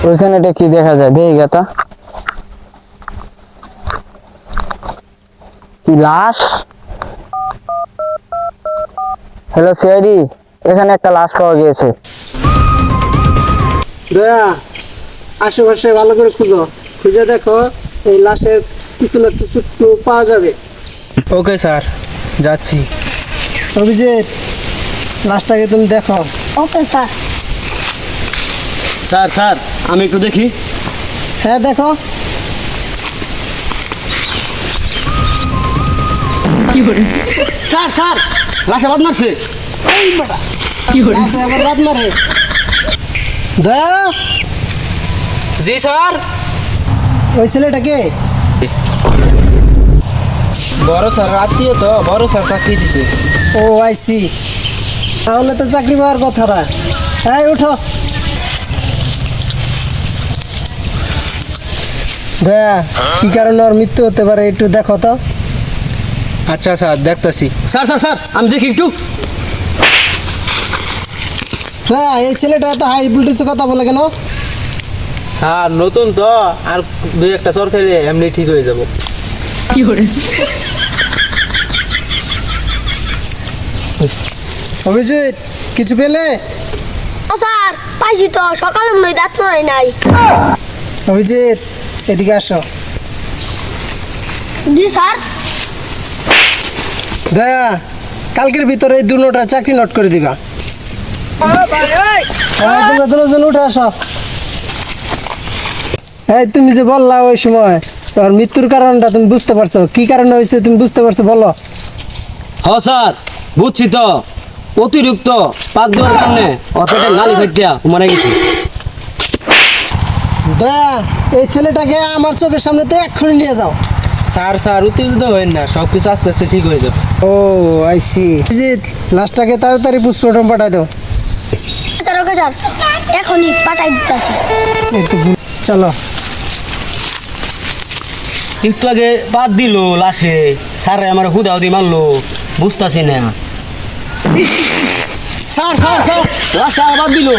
ওইখানে এটা কি দেখা যায় দেখি গাতা কি লাশ। হ্যালো সিআইডি, এখানে একটা লাশ পাওয়া গিয়েছে। দয়া আশেপাশে ভালো করে খুঁজো, খুঁজে দেখো এই লাশের কিছু না কিছু ক্লু পাওয়া যাবে। ওকে স্যার, যাচ্ছি। অভিজিৎ, লাশটাকে তুমি দেখো। Okay sir. স্যার স্যার আমি একটু দেখি। হ্যাঁ দেখো। স্যার স্যার লাশে বাদ মারছে। লাশে আবার রাত মারে। দয়া, জি স্যার। ওই ছেলেটাকে বড় স্যার আত্মীয় তো, বড় স্যার চাকরি দিছে। ও আইসি, তাহলে তো চাকরি পাওয়ার কথা না। এই উঠো। দয়া, কি কারণে ওর মৃত্যু হতে পারে একটু দেখো তো। আচ্ছা স্যার, দেখতাছি। স্যার স্যার স্যার আমি দেখি একটু। হ্যাঁ, এই ছেলেটা এত হাই ভোল্টেজে কথা বলে কেন? স্যার নতুন তো, আর দুই একটা চর খেলে এমনি ঠিক হয়ে যাব। অভিজিৎ, কিছু পেলে? ও স্যার, পাইছি তো, সকালে মনে হয় দাঁত মারাই নাই। অভিজিৎ, এদিকে আসো। জি স্যার। দয়া, কালকের ভিতরে এই দুটোটা চাকরি নোট করে দিবা। তোমরা দুজন উঠে আসো। এই তুমি যে বললা ওই সময় তোর মৃত্যুর কারণটা তুমি বুঝতে পারছো, কি কারণে হয়েছে তুমি বুঝতে পারছো বলো। হ স্যার বুঝছি তো, অতিরিক্ত পাত দেওয়ার কারণে ওর পেটে নালি ফেটিয়া মারা গেছে। দয়া, এই ছেলেটাকে আমার চোখের সামনে তো এক্ষুনি নিয়ে যাও। স্যার স্যার উত্তেজিত হবেন না, সব কিছু আস্তে আস্তে ঠিক হয়ে যাবে। ও আইসি। অভিজিৎ, লাশটাকে তাড়াতাড়ি পোস্টমর্টম পাঠাই দাও। স্যার ওকে স্যার, এখনই পাঠাই দিতেছি। চলো। একটু আগে পাত দিল লাশে, স্যারে আমার হুদাহুদি মারলো, বুঝতেছি না। স্যার স্যার স্যার লাশে আবার দিল।